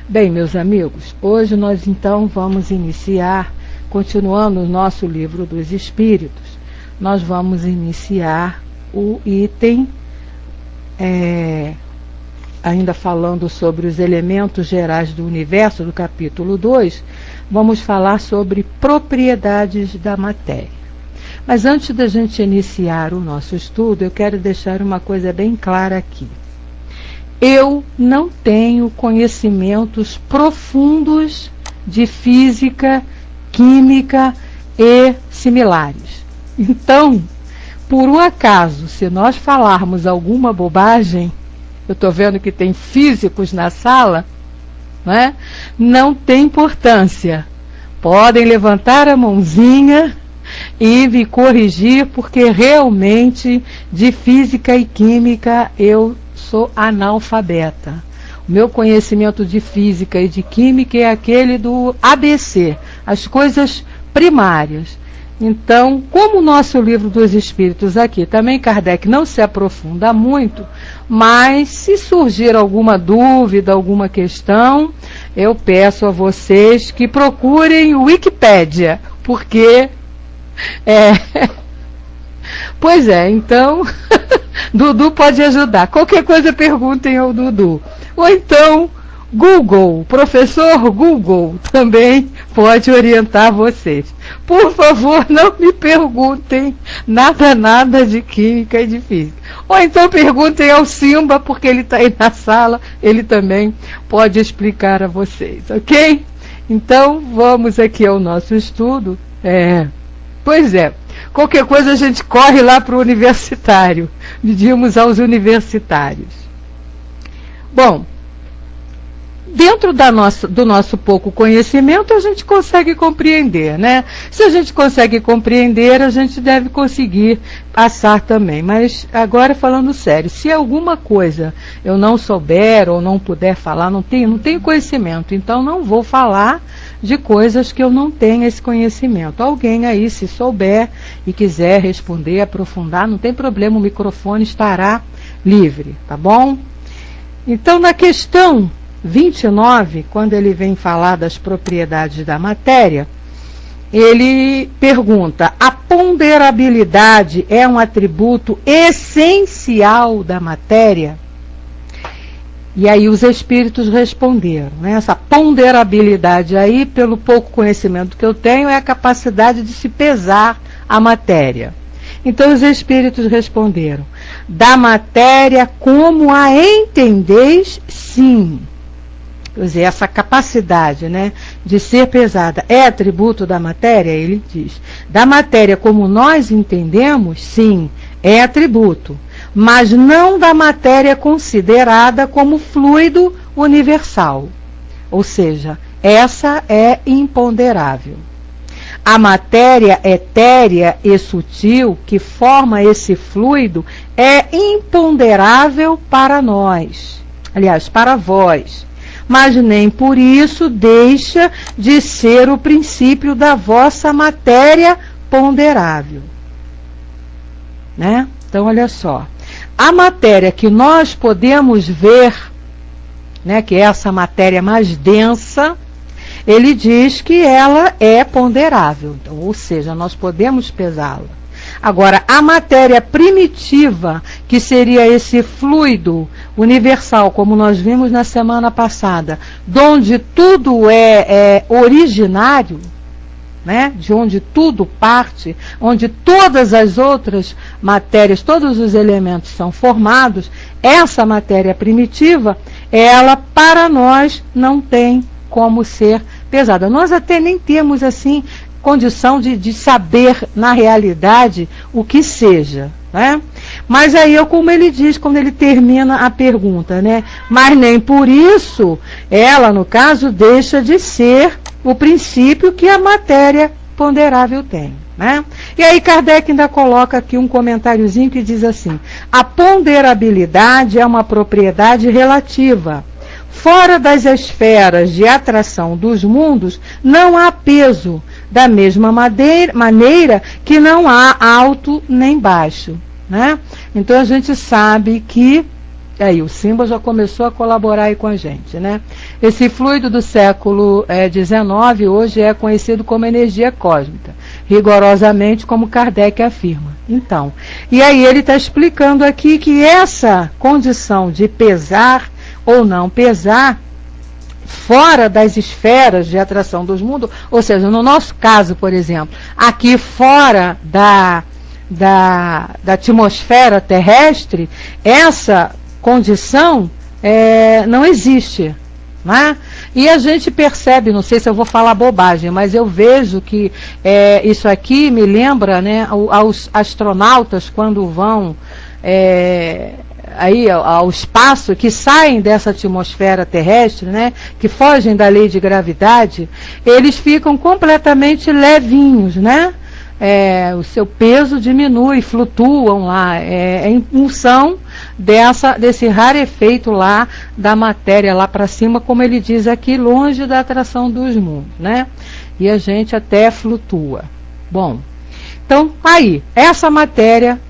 Bem, meus amigos, hoje nós então vamos iniciar, continuando o nosso livro dos Espíritos, nós vamos iniciar o item, ainda falando sobre os elementos gerais do universo, do capítulo 2, vamos falar sobre propriedades da matéria. Mas antes da gente iniciar o nosso estudo, eu quero deixar uma coisa bem clara aqui. Eu não tenho conhecimentos profundos de física, química e similares. Então, por um acaso, se nós falarmos alguma bobagem, eu estou vendo que tem físicos na sala, né? Não tem importância. Podem levantar a mãozinha e me corrigir, porque realmente de física e química eu sou analfabeta. O meu conhecimento de física e de química é aquele do ABC, as coisas primárias. Então, como o nosso livro dos Espíritos aqui, também Kardec não se aprofunda muito, mas se surgir alguma dúvida, alguma questão, eu peço a vocês que procurem o Wikipédia, porque Pois é, então, Dudu pode ajudar. Qualquer coisa perguntem ao Dudu. Ou então, Google, o professor Google também pode orientar vocês. Por favor, não me perguntem nada de química e de física. Ou então perguntem ao Simba, porque ele está aí na sala, ele também pode explicar a vocês, ok? Então, vamos aqui ao nosso estudo. Pois é. Qualquer coisa a gente corre lá para o universitário. Pedimos aos universitários. Bom, dentro do nosso pouco conhecimento, a gente consegue compreender, né? Se a gente consegue compreender, a gente deve conseguir passar também. Mas agora, falando sério, se alguma coisa eu não souber ou não puder falar, não tenho conhecimento, então não vou falar de coisas que eu não tenho esse conhecimento. Alguém aí, se souber e quiser responder, aprofundar, não tem problema, o microfone estará livre, tá bom? Então, na questão 29, quando ele vem falar das propriedades da matéria, ele pergunta: a ponderabilidade é um atributo essencial da matéria? E aí os espíritos responderam, né? Essa ponderabilidade aí, pelo pouco conhecimento que eu tenho, é a capacidade de se pesar a matéria. Então os espíritos responderam: da matéria como a entendeis, sim. Quer dizer, essa capacidade, né, de ser pesada é atributo da matéria? Ele diz: da matéria como nós entendemos, sim, é atributo, mas não da matéria considerada como fluido universal. Ou seja, essa é imponderável. A matéria etérea e sutil que forma esse fluido é imponderável para nós, aliás, para vós, mas nem por isso deixa de ser o princípio da vossa matéria ponderável. Né? Então, olha só. A matéria que nós podemos ver, né, que é essa matéria mais densa, ele diz que ela é ponderável, então, ou seja, nós podemos pesá-la. Agora, a matéria primitiva, que seria esse fluido universal, como nós vimos na semana passada, de onde tudo é originário, né? De onde tudo parte, onde todas as outras matérias, todos os elementos são formados, essa matéria primitiva, ela para nós não tem como ser pesada. Nós até nem temos assim condição de saber na realidade o que seja, né? Mas aí, como ele diz, quando ele termina a pergunta, né? Mas nem por isso ela, no caso, deixa de ser o princípio que a matéria ponderável tem, né? E aí Kardec ainda coloca aqui um comentáriozinho que diz assim: a ponderabilidade é uma propriedade relativa. Fora das esferas de atração dos mundos, não há peso, da mesma maneira que não há alto nem baixo, né? Então a gente sabe que Aí, o Simba já começou a colaborar aí com a gente, né? Esse fluido do século XIX hoje é conhecido como energia cósmica, rigorosamente como Kardec afirma. Então, e aí ele está explicando aqui que essa condição de pesar ou não pesar fora das esferas de atração dos mundos, ou seja, no nosso caso, por exemplo, aqui fora da atmosfera terrestre, essa condição não existe. Né? E a gente percebe, não sei se eu vou falar bobagem, mas eu vejo que isso aqui me lembra, né, aos astronautas quando vão aí ao espaço, que saem dessa atmosfera terrestre, né, que fogem da lei de gravidade, eles ficam completamente levinhos, né? O seu peso diminui, flutuam lá, em função desse rarefeito lá da matéria lá para cima, como ele diz aqui, longe da atração dos mundos, né? E a gente até flutua. Bom, então aí, essa matéria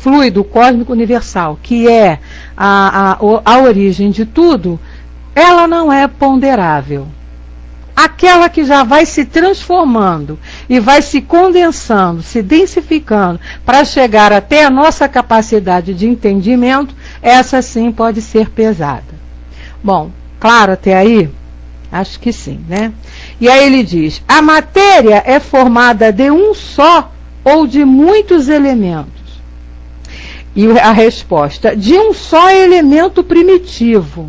fluido cósmico universal, que é a origem de tudo, ela não é ponderável. Aquela que já vai se transformando e vai se condensando, se densificando para chegar até a nossa capacidade de entendimento, essa sim pode ser pesada. Bom, claro até aí? Acho que sim, né? E aí ele diz, a matéria é formada de um só ou de muitos elementos? E a resposta, de um só elemento primitivo.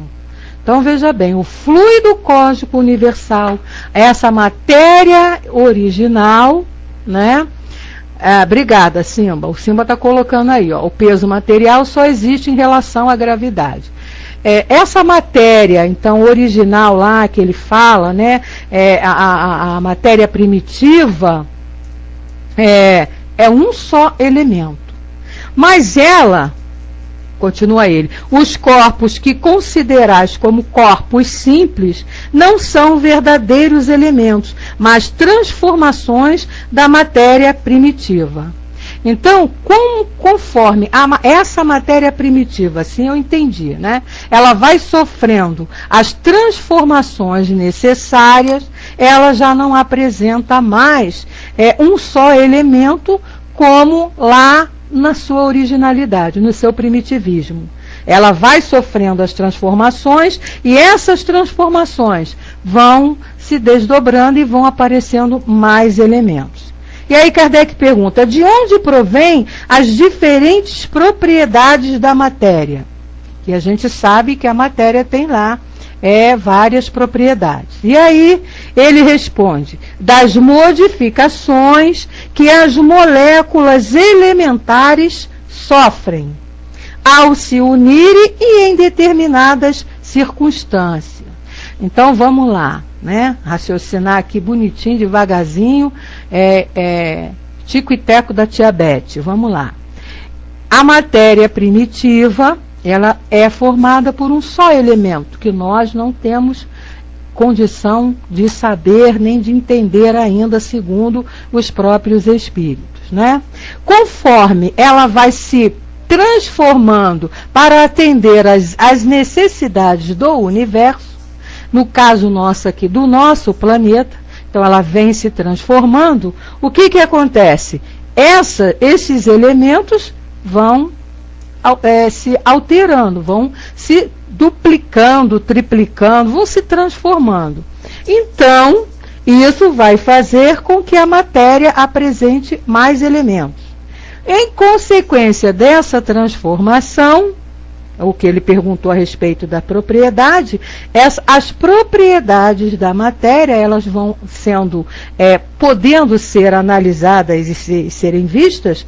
Então, veja bem, o fluido cósmico universal, essa matéria original, né? Obrigada, Simba. O Simba está colocando aí, ó, o peso material só existe em relação à gravidade. Essa matéria, então, original lá, que ele fala, né? A matéria primitiva, é um só elemento. Mas ela... Continua ele, os corpos que considerais como corpos simples não são verdadeiros elementos, mas transformações da matéria primitiva. Então, conforme essa matéria primitiva, assim eu entendi, né? Ela vai sofrendo as transformações necessárias, ela já não apresenta mais um só elemento como lá na sua originalidade, no seu primitivismo. Ela vai sofrendo as transformações e essas transformações vão se desdobrando e vão aparecendo mais elementos. E aí Kardec pergunta, de onde provém as diferentes propriedades da matéria? E a gente sabe que a matéria tem lá várias propriedades. E aí ele responde, das modificações que as moléculas elementares sofrem ao se unirem e em determinadas circunstâncias. Então vamos lá, né? Raciocinar aqui bonitinho, devagarzinho, tico e teco da tia Bete. Vamos lá. A matéria primitiva, ela é formada por um só elemento, que nós não temos condição de saber nem de entender ainda, segundo os próprios espíritos, né? Conforme ela vai se transformando para atender às necessidades do universo, no caso nosso aqui, do nosso planeta, então ela vem se transformando, o que acontece? Esses elementos vão se alterando, vão se duplicando, triplicando, vão se transformando. Então, isso vai fazer com que a matéria apresente mais elementos. Em consequência dessa transformação, o que ele perguntou a respeito da propriedade, as propriedades da matéria, elas vão sendo, podendo ser analisadas e serem vistas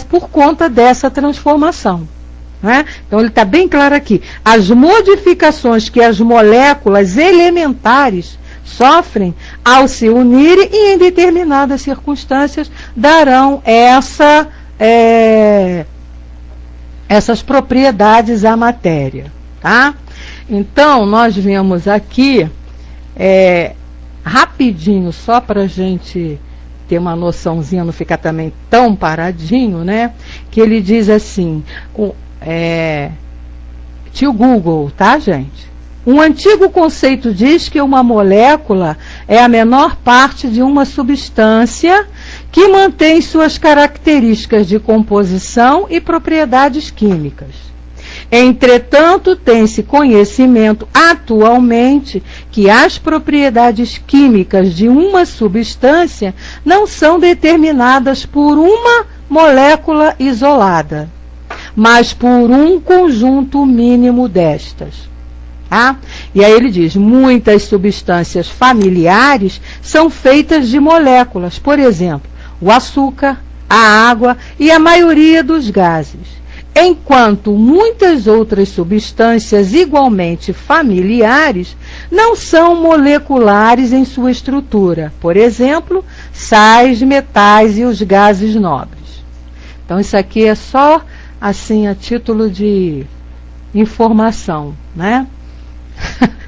por conta dessa transformação. Né? Então ele está bem claro aqui, as modificações que as moléculas elementares sofrem ao se unirem e em determinadas circunstâncias darão essas propriedades à matéria, tá? Então, nós vemos aqui, rapidinho, só para a gente ter uma noçãozinha, não ficar também tão paradinho, né? Que ele diz assim, tio Google, tá, gente? Um antigo conceito diz que uma molécula é a menor parte de uma substância que mantém suas características de composição e propriedades químicas. Entretanto, tem-se conhecimento atualmente que as propriedades químicas de uma substância não são determinadas por uma molécula isolada, mas por um conjunto mínimo destas. Ah, e aí ele diz, muitas substâncias familiares são feitas de moléculas, por exemplo, o açúcar, a água e a maioria dos gases, enquanto muitas outras substâncias igualmente familiares não são moleculares em sua estrutura, por exemplo, sais, metais e os gases nobres. Então isso aqui é só assim a título de informação, né?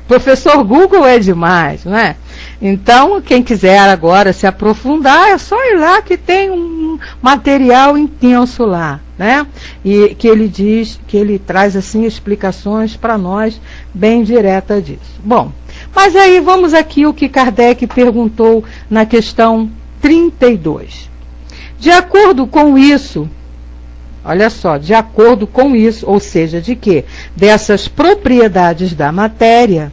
Professor Google é demais, não é? Então, quem quiser agora se aprofundar, é só ir lá que tem um material intenso lá, né? E que ele diz, que ele traz assim explicações para nós bem direta disso. Bom, mas aí vamos aqui o que Kardec perguntou na questão 32. De acordo com isso, olha só, de acordo com isso, ou seja, de que? Dessas propriedades da matéria,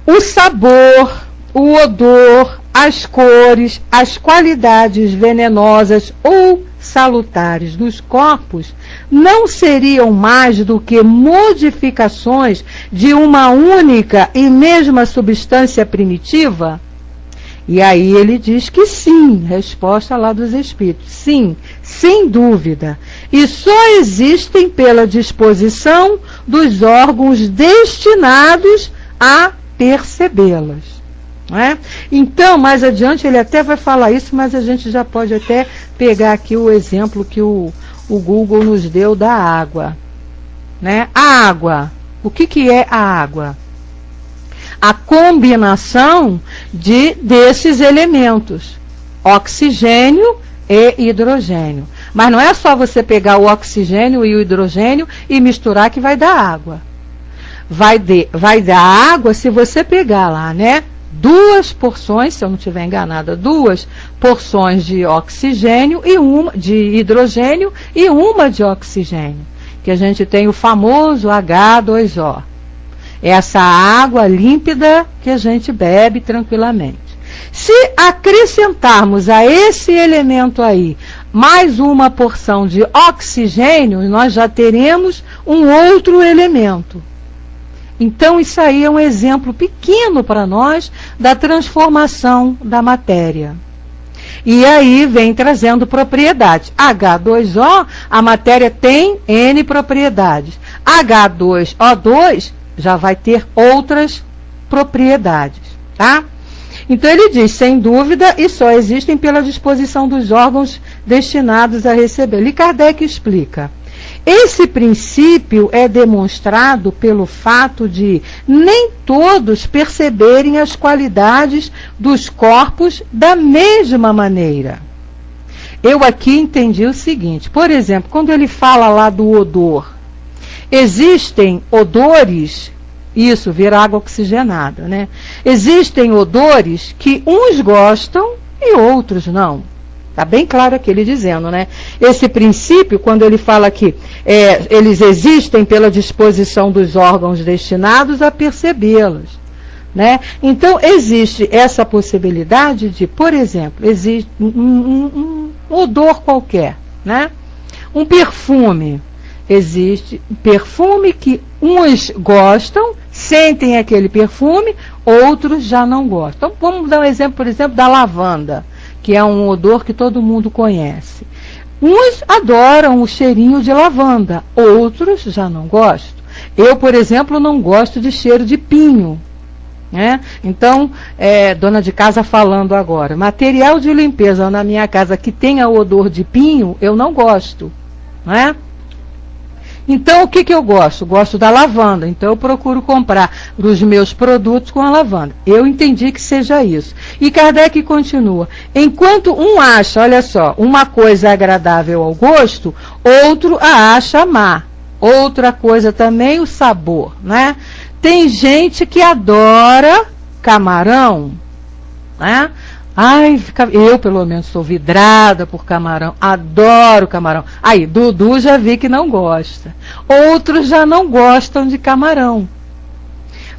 o sabor, o odor, as cores, as qualidades venenosas ou salutares dos corpos não seriam mais do que modificações de uma única e mesma substância primitiva? E aí ele diz que sim, resposta lá dos Espíritos, sim, sem dúvida, e só existem pela disposição dos órgãos destinados a percebê-las. Não é? Então, mais adiante ele até vai falar isso, mas a gente já pode até pegar aqui o exemplo que o Google nos deu da água. Né? A água, o que é a água? A combinação desses elementos, oxigênio e hidrogênio. Mas não é só você pegar o oxigênio e o hidrogênio e misturar que vai dar água. Vai dar água se você pegar lá, né? 2 porções, se eu não estiver enganada, 2 porções de oxigênio e uma de hidrogênio e uma de oxigênio. Que a gente tem o famoso H2O. Essa água límpida que a gente bebe tranquilamente. Se acrescentarmos a esse elemento aí mais uma porção de oxigênio, nós já teremos um outro elemento. Então isso aí é um exemplo pequeno para nós da transformação da matéria. E aí vem trazendo propriedades. H2O, a matéria tem N propriedades. H2O2 já vai ter outras propriedades, tá? Então ele diz, sem dúvida, e só existem pela disposição dos órgãos destinados a receber. E Kardec explica. Esse princípio é demonstrado pelo fato de nem todos perceberem as qualidades dos corpos da mesma maneira. Eu aqui entendi o seguinte, por exemplo, quando ele fala lá do odor, existem odores, isso, vira água oxigenada, né? Existem odores que uns gostam e outros não. Está bem claro aqui ele dizendo, né? Esse princípio, quando ele fala que eles existem pela disposição dos órgãos destinados a percebê-los, né? Então, existe essa possibilidade de, por exemplo, existe um odor qualquer, né? Um perfume. Existe perfume que uns gostam, sentem aquele perfume, outros já não gostam. Então, vamos dar um exemplo, por exemplo, da lavanda, que é um odor que todo mundo conhece. Uns adoram o cheirinho de lavanda, outros já não gostam. Eu, por exemplo, não gosto de cheiro de pinho. Né? Então, dona de casa falando agora, material de limpeza na minha casa que tenha odor de pinho, eu não gosto. Né? Então, o que eu gosto? Gosto da lavanda, então eu procuro comprar os meus produtos com a lavanda. Eu entendi que seja isso. E Kardec continua, enquanto um acha, olha só, uma coisa agradável ao gosto, outro a acha má. Outra coisa também, o sabor, né? Tem gente que adora camarão, né? Ai, eu pelo menos sou vidrada por camarão, adoro camarão. Aí, Dudu já vi que não gosta. Outros já não gostam de camarão.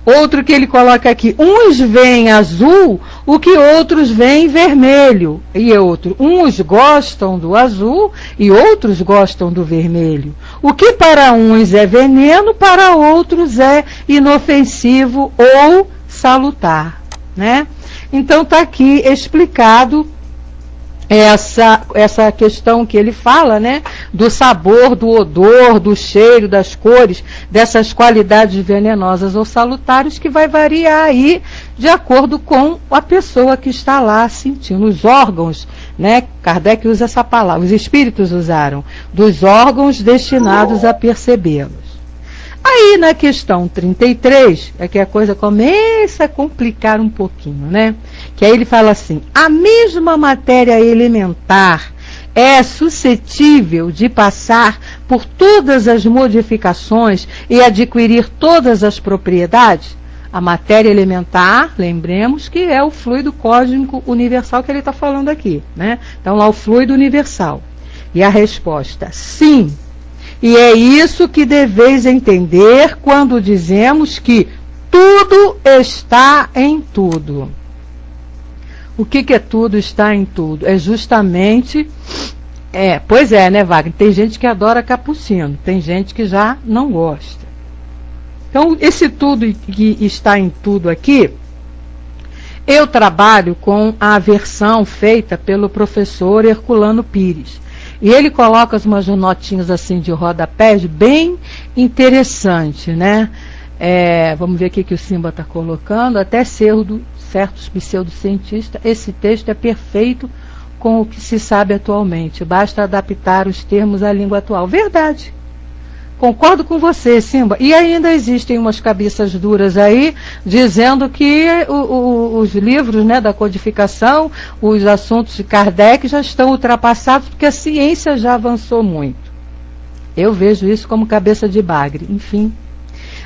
Outro que ele coloca aqui, uns veem azul, o que outros veem vermelho. E outro, uns gostam do azul e outros gostam do vermelho. O que para uns é veneno, para outros é inofensivo ou salutar, né? Então está aqui explicado essa questão que ele fala, né, do sabor, do odor, do cheiro, das cores, dessas qualidades venenosas ou salutares, que vai variar aí de acordo com a pessoa que está lá sentindo. Os órgãos, né, Kardec usa essa palavra, os espíritos usaram, dos órgãos destinados a percebê-los. Aí na questão 33, é que a coisa começa a complicar um pouquinho, né? Que aí ele fala assim, a mesma matéria elementar é suscetível de passar por todas as modificações e adquirir todas as propriedades? A matéria elementar, lembremos que é o fluido cósmico universal que ele está falando aqui, né? Então lá o fluido universal. E a resposta, sim. E é isso que deveis entender quando dizemos que tudo está em tudo. O que é tudo está em tudo? É justamente... pois é, né, Wagner? Tem gente que adora capucino, tem gente que já não gosta. Então, esse tudo que está em tudo aqui, eu trabalho com a versão feita pelo professor Herculano Pires. E ele coloca umas notinhas assim de rodapés bem interessante, né? Vamos ver o que o Simba está colocando. Até certos pseudocientistas, esse texto é perfeito com o que se sabe atualmente. Basta adaptar os termos à língua atual. Verdade. Concordo com você, Simba. E ainda existem umas cabeças duras aí, dizendo que os livros, né, da codificação, os assuntos de Kardec já estão ultrapassados, porque a ciência já avançou muito. Eu vejo isso como cabeça de bagre, enfim.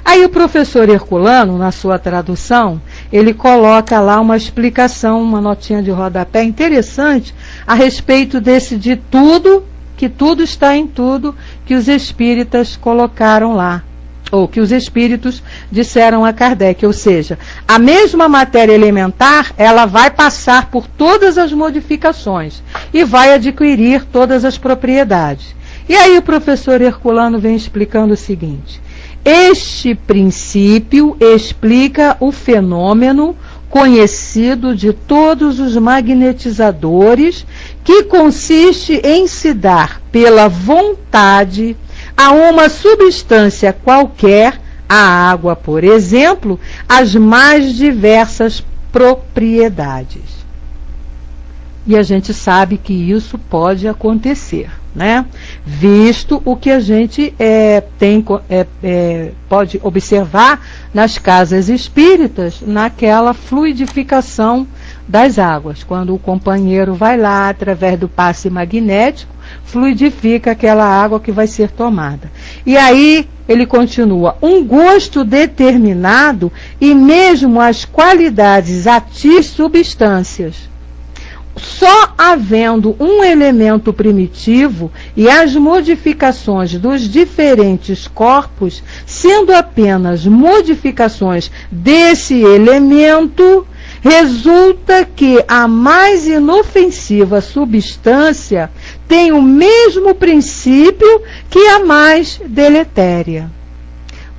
Aí o professor Herculano, na sua tradução, ele coloca lá uma explicação, uma notinha de rodapé interessante, a respeito desse de tudo, que tudo está em tudo, que os espíritas colocaram lá, ou que os espíritos disseram a Kardec, ou seja, a mesma matéria elementar, ela vai passar por todas as modificações e vai adquirir todas as propriedades. E aí o professor Herculano vem explicando o seguinte, este princípio explica o fenômeno conhecido de todos os magnetizadores, que consiste em se dar pela vontade a uma substância qualquer, a água, por exemplo, as mais diversas propriedades. E a gente sabe que isso pode acontecer, né? Visto o que a gente pode observar nas casas espíritas, naquela fluidificação das águas. Quando o companheiro vai lá, através do passe magnético, fluidifica aquela água que vai ser tomada. E aí ele continua, um gosto determinado e mesmo as qualidades ativas substâncias. Só havendo um elemento primitivo e as modificações dos diferentes corpos, sendo apenas modificações desse elemento, resulta que a mais inofensiva substância tem o mesmo princípio que a mais deletéria.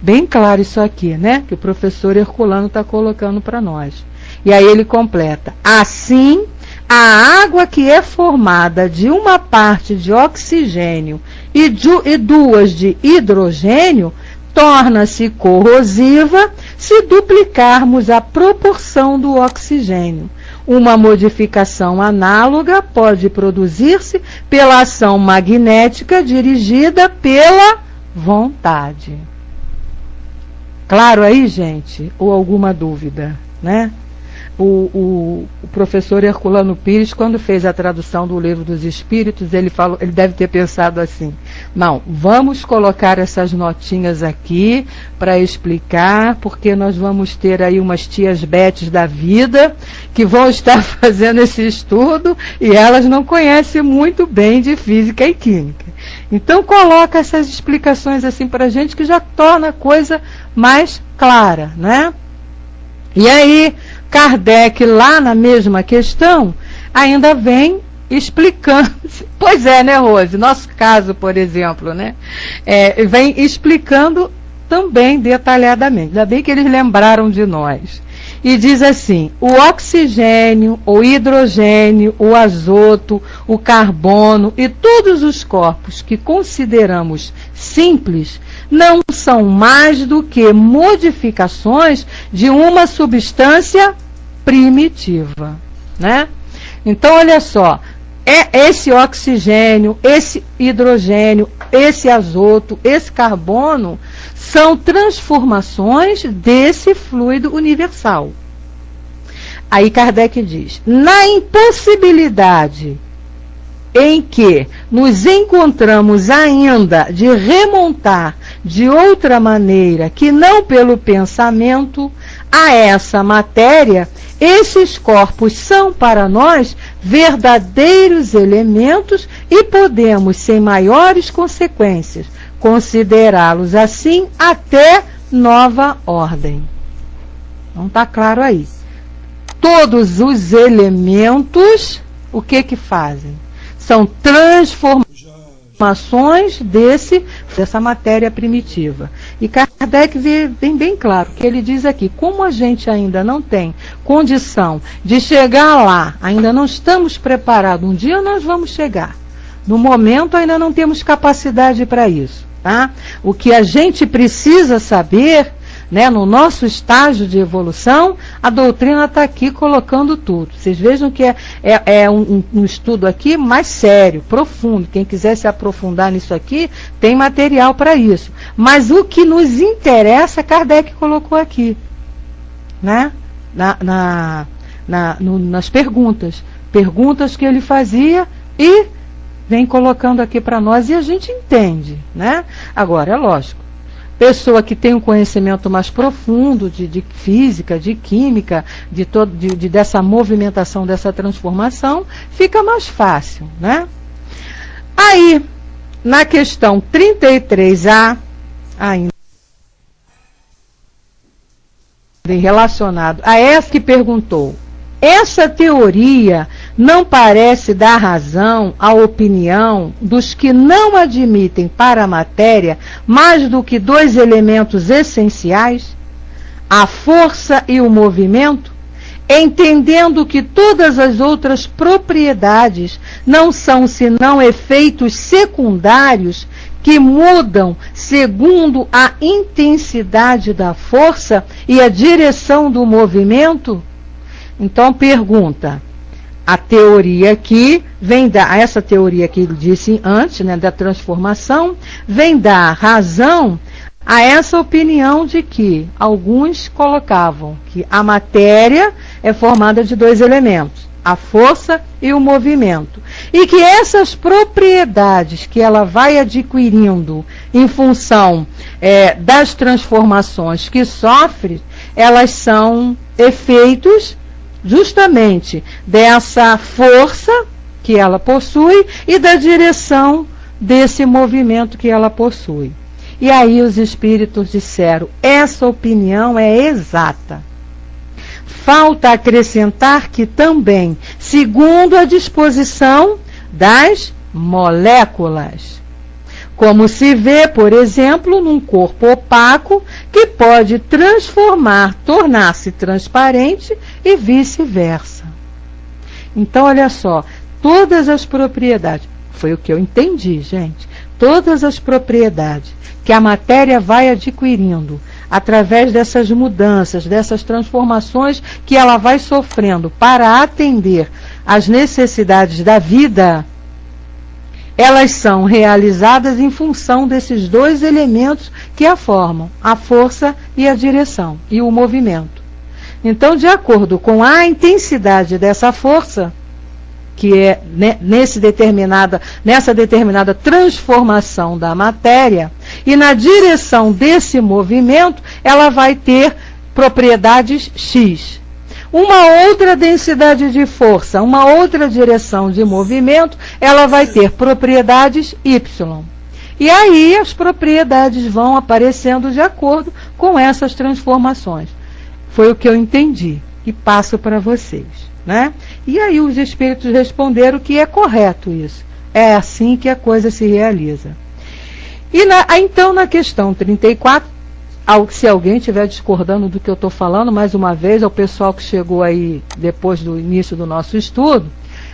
Bem claro isso aqui, né? Que o professor Herculano está colocando para nós. E aí ele completa, assim, a água que é formada de uma parte de oxigênio e duas de hidrogênio torna-se corrosiva se duplicarmos a proporção do oxigênio. Uma modificação análoga pode produzir-se pela ação magnética dirigida pela vontade. Claro aí, gente? Ou alguma dúvida, né? O professor Herculano Pires, quando fez a tradução do Livro dos Espíritos, ele deve ter pensado assim: não, vamos colocar essas notinhas aqui para explicar, porque nós vamos ter aí umas tias Betes da vida que vão estar fazendo esse estudo e elas não conhecem muito bem de física e química. Então coloca essas explicações assim para a gente, que já torna a coisa mais clara, né? E aí Kardec, lá na mesma questão, ainda vem explicando. Pois é, né, Rose? Nosso caso, por exemplo, né? Vem explicando também detalhadamente. Ainda bem que eles lembraram de nós. E diz assim: o oxigênio, o hidrogênio, o azoto, o carbono e todos os corpos que consideramos simples não são mais do que modificações de uma substância primitiva, né? Então, olha só, esse oxigênio, esse hidrogênio, esse azoto, esse carbono são transformações desse fluido universal. Aí Kardec diz: na impossibilidade em que nos encontramos ainda de remontar de outra maneira que não pelo pensamento a essa matéria, esses corpos são para nós verdadeiros elementos e podemos, sem maiores consequências, considerá-los assim até nova ordem. Não está claro aí? Todos os elementos, o que fazem? São transformações dessa matéria primitiva. E Kardec vem bem claro, que ele diz aqui: como a gente ainda não tem condição de chegar lá, ainda não estamos preparados, um dia nós vamos chegar. No momento ainda não temos capacidade para isso, tá? O que a gente precisa saber, né, no nosso estágio de evolução, a doutrina está aqui colocando tudo. Vocês vejam que é um estudo aqui mais sério, profundo. Quem quiser se aprofundar nisso aqui, tem material para isso. Mas o que nos interessa, Kardec colocou aqui, né? Nas perguntas. Perguntas que ele fazia e vem colocando aqui para nós e a gente entende, né? Agora, é lógico, pessoa que tem um conhecimento mais profundo de física, de química, dessa movimentação, dessa transformação, fica mais fácil, né? Aí, na questão 33A, ainda relacionado a essa que perguntou: essa teoria não parece dar razão à opinião dos que não admitem para a matéria mais do que dois elementos essenciais, a força e o movimento, entendendo que todas as outras propriedades não são senão efeitos secundários que mudam segundo a intensidade da força e a direção do movimento? Então pergunta: a teoria aqui essa teoria que ele disse antes, né, da transformação, vem dar razão a essa opinião de que alguns colocavam que a matéria é formada de dois elementos, a força e o movimento, e que essas propriedades que ela vai adquirindo em função das transformações que sofre, elas são efeitos justamente dessa força que ela possui e da direção desse movimento que ela possui. E aí os espíritos disseram: essa opinião é exata. Falta acrescentar que também, segundo a disposição das moléculas, como se vê, por exemplo, num corpo opaco que pode tornar-se transparente e vice-versa. Então, olha só, todas as propriedades, foi o que eu entendi, gente, todas as propriedades que a matéria vai adquirindo através dessas mudanças, dessas transformações que ela vai sofrendo para atender às necessidades da vida, elas são realizadas em função desses dois elementos que a formam, a força e a direção, e o movimento. Então, de acordo com a intensidade dessa força, que é nessa determinada transformação da matéria, e na direção desse movimento, ela vai ter propriedades X. Uma outra densidade de força, uma outra direção de movimento, ela vai ter propriedades Y. E aí as propriedades vão aparecendo de acordo com essas transformações. Foi o que eu entendi e passo para vocês, né? E aí os espíritos responderam que é correto isso. É assim que a coisa se realiza. E então na questão 34, se alguém estiver discordando do que eu estou falando, mais uma vez, ao pessoal que chegou aí depois do início do nosso estudo,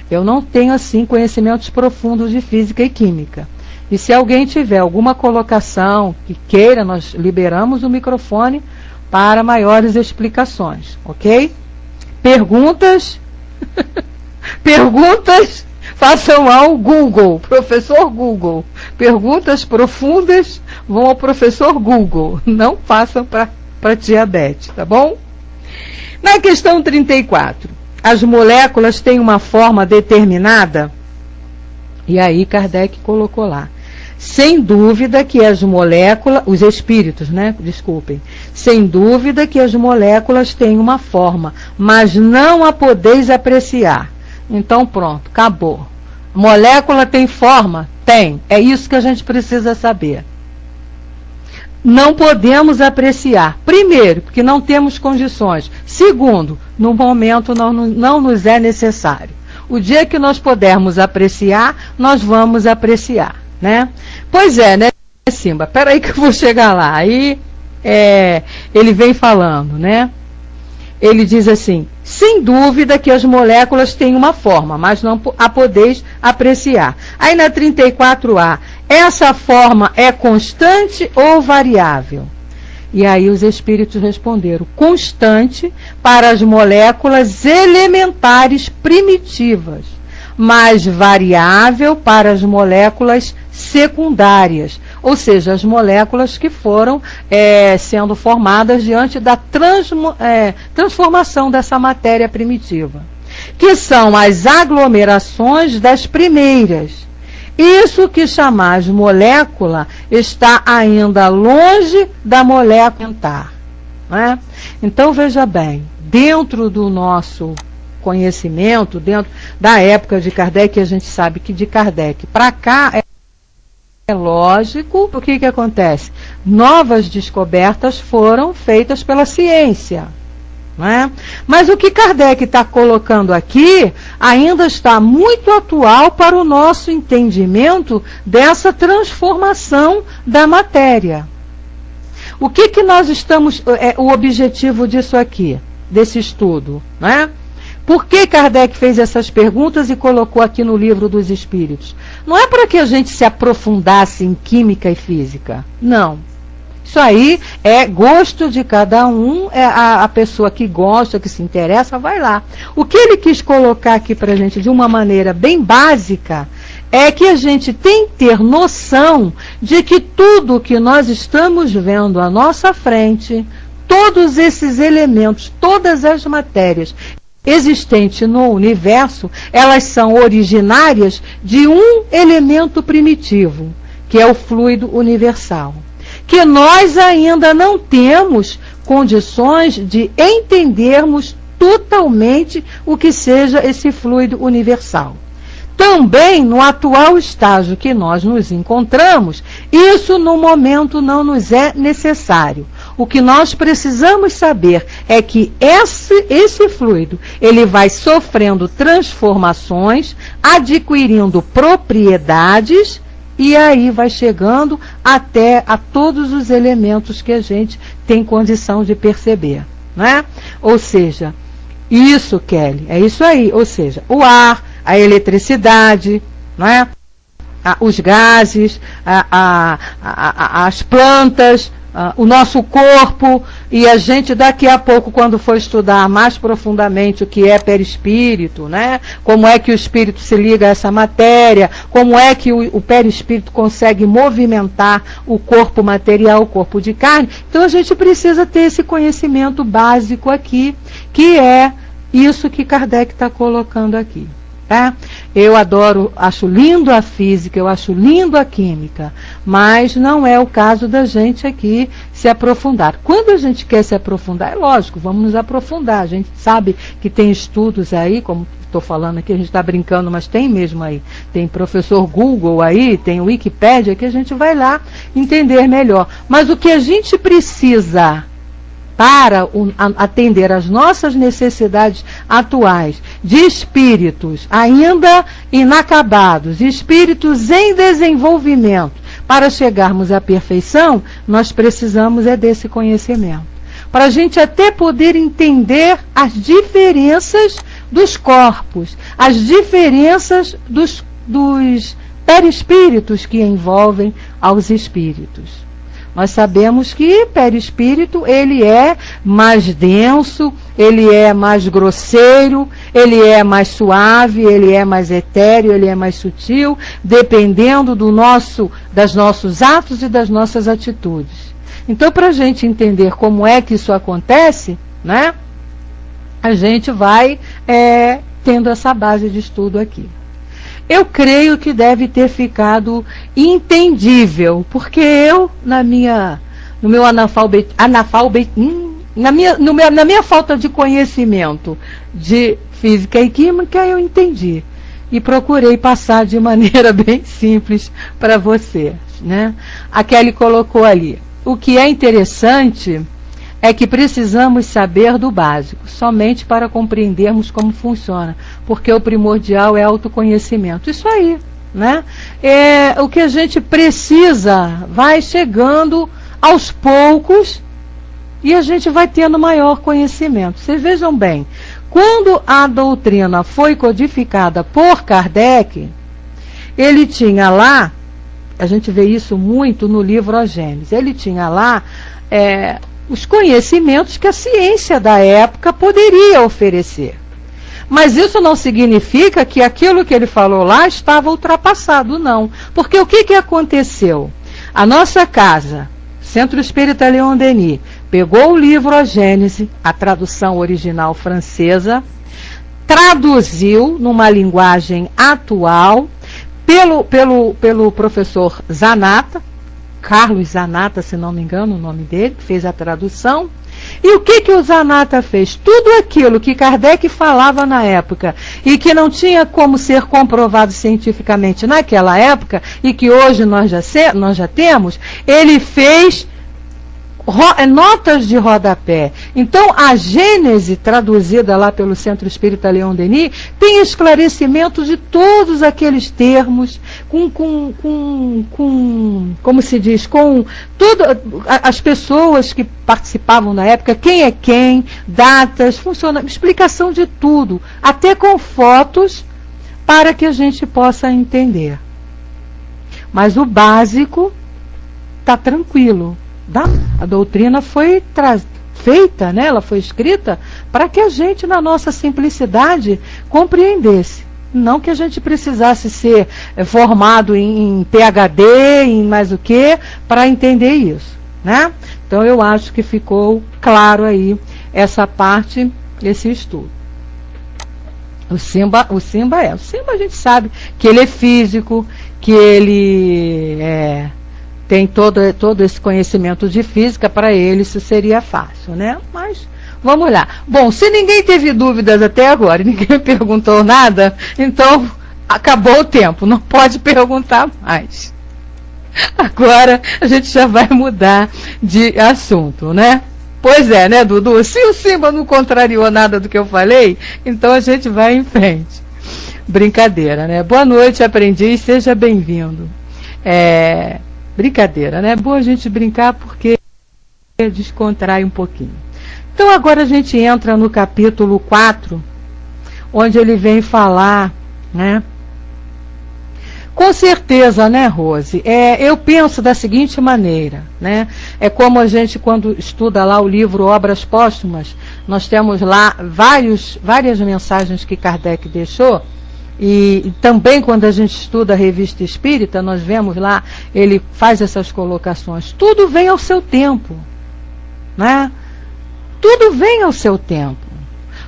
eu não tenho, assim, conhecimentos profundos de física e química. E se alguém tiver alguma colocação que queira, nós liberamos o microfone para maiores explicações, ok? Perguntas? Perguntas? Façam ao Google, professor Google. Perguntas profundas vão ao professor Google. Não façam para tia Beth, tá bom? Na questão 34, as moléculas têm uma forma determinada? E aí Kardec colocou lá. Sem dúvida que as moléculas, os espíritos, né? Desculpem. Sem dúvida que as moléculas têm uma forma, mas não a podeis apreciar. Então pronto, acabou. Molécula tem forma? Tem. É isso que a gente precisa saber. Não podemos apreciar. Primeiro, porque não temos condições. Segundo, no momento não nos é necessário. O dia que nós pudermos apreciar, nós vamos apreciar, né? Pois é, né, Simba? Peraí que eu vou chegar lá. Aí ele vem falando, né? Ele diz assim, sem dúvida que as moléculas têm uma forma, mas não a podeis apreciar. Aí na 34A, essa forma é constante ou variável? E aí os espíritos responderam, constante para as moléculas elementares primitivas, mas variável para as moléculas secundárias, ou seja, as moléculas que foram sendo formadas diante da transformação dessa matéria primitiva, que são as aglomerações das primeiras. Isso que chamais molécula está ainda longe da molécula elementar, né? Então, veja bem, dentro do nosso conhecimento, dentro da época de Kardec, a gente sabe que de Kardec para cá é lógico, o que acontece? Novas descobertas foram feitas pela ciência, né? Mas o que Kardec está colocando aqui ainda está muito atual para o nosso entendimento dessa transformação da matéria. O que nós estamos, o objetivo disso aqui, desse estudo, né? Por que Kardec fez essas perguntas e colocou aqui no Livro dos Espíritos? Não é para que a gente se aprofundasse em química e física. Não. Isso aí é gosto de cada um, a pessoa que gosta, que se interessa, vai lá. O que ele quis colocar aqui para a gente de uma maneira bem básica é que a gente tem que ter noção de que tudo que nós estamos vendo à nossa frente, todos esses elementos, todas as matérias existentes no universo, elas são originárias de um elemento primitivo, que é o fluido universal, que nós ainda não temos condições de entendermos totalmente o que seja esse fluido universal. Também, no atual estágio que nós nos encontramos, isso no momento não nos é necessário. O que nós precisamos saber é que esse fluido, ele vai sofrendo transformações, adquirindo propriedades, e aí vai chegando até a todos os elementos que a gente tem condição de perceber, né? Ou seja, isso, Kelly, é isso aí. Ou seja, o ar, a eletricidade, né? Os gases, as plantas, o nosso corpo, E a gente daqui a pouco, quando for estudar mais profundamente o que é perispírito, né? Como é que o espírito se liga a essa matéria, como é que o perispírito consegue movimentar o corpo material, o corpo de carne. Então a gente precisa ter esse conhecimento básico aqui, que é isso que Kardec está colocando aqui. Tá? Eu adoro, acho lindo a física, eu acho lindo a química, mas não é o caso da gente aqui se aprofundar. Quando a gente quer se aprofundar, é lógico, vamos nos aprofundar. A gente sabe que tem estudos aí, como estou falando aqui, a gente está brincando, mas tem mesmo aí. Tem professor Google aí, tem Wikipédia, que a gente vai lá entender melhor. Mas o que a gente precisa para atender às nossas necessidades atuais, de espíritos ainda inacabados, espíritos em desenvolvimento, para chegarmos à perfeição, nós precisamos desse conhecimento. Para a gente até poder entender as diferenças dos corpos, as diferenças dos perispíritos que envolvem aos espíritos. Nós sabemos que perispírito, ele é mais denso, ele é mais grosseiro, ele é mais suave, ele é mais etéreo, ele é mais sutil, dependendo das nossos atos e das nossas atitudes. Então, para a gente entender como é que isso acontece, né, a gente vai tendo essa base de estudo aqui. Eu creio que deve ter ficado entendível, porque eu, na minha falta de conhecimento de física e química, eu entendi. E procurei passar de maneira bem simples para você, né? A Kelly colocou ali. O que é interessante é que precisamos saber do básico, somente para compreendermos como funciona, porque o primordial é autoconhecimento. Isso aí, né? O que a gente precisa vai chegando aos poucos e a gente vai tendo maior conhecimento. Vocês vejam bem, quando a doutrina foi codificada por Kardec, ele tinha lá, a gente vê isso muito no livro A Gênese, ele tinha lá os conhecimentos que a ciência da época poderia oferecer. Mas isso não significa que aquilo que ele falou lá estava ultrapassado, não. Porque o que aconteceu? A nossa casa, Centro Espírita Leon Denis, pegou o livro A Gênese, a tradução original francesa, traduziu numa linguagem atual, pelo professor Zanata, Carlos Zanata, se não me engano o nome dele, que fez a tradução. E o que o Zanata fez? Tudo aquilo que Kardec falava na época e que não tinha como ser comprovado cientificamente naquela época e que hoje nós já temos, ele fez notas de rodapé. Então, a Gênese, traduzida lá pelo Centro Espírita Leon Denis, tem esclarecimento de todos aqueles termos, como se diz, com as pessoas que participavam na época, quem é quem, datas, explicação de tudo, até com fotos, para que a gente possa entender. Mas o básico está tranquilo. A doutrina foi feita, né? Ela foi escrita para que a gente, na nossa simplicidade, compreendesse. Não que a gente precisasse ser formado em PhD, em mais o que, para entender isso, né? Então eu acho que ficou claro aí essa parte, esse estudo. O Simba a gente sabe que ele é físico, que ele tem todo esse conhecimento de física, para ele isso seria fácil, né? Mas vamos lá. Bom, se ninguém teve dúvidas até agora, ninguém perguntou nada, então acabou o tempo, não pode perguntar mais. Agora a gente já vai mudar de assunto, né? Pois é, né, Dudu? Se o Simba não contrariou nada do que eu falei, então a gente vai em frente. Brincadeira, né? Boa noite, aprendiz, seja bem-vindo. Brincadeira, né? É bom a gente brincar porque descontrai um pouquinho. Então agora a gente entra no capítulo 4, onde ele vem falar, né, Com certeza, né, Rose? Eu penso da seguinte maneira, né? É como a gente, quando estuda lá o livro Obras Póstumas, nós temos lá várias mensagens que Kardec deixou, e também quando a gente estuda a Revista Espírita, nós vemos lá, ele faz essas colocações. Tudo vem ao seu tempo, né? Tudo vem ao seu tempo.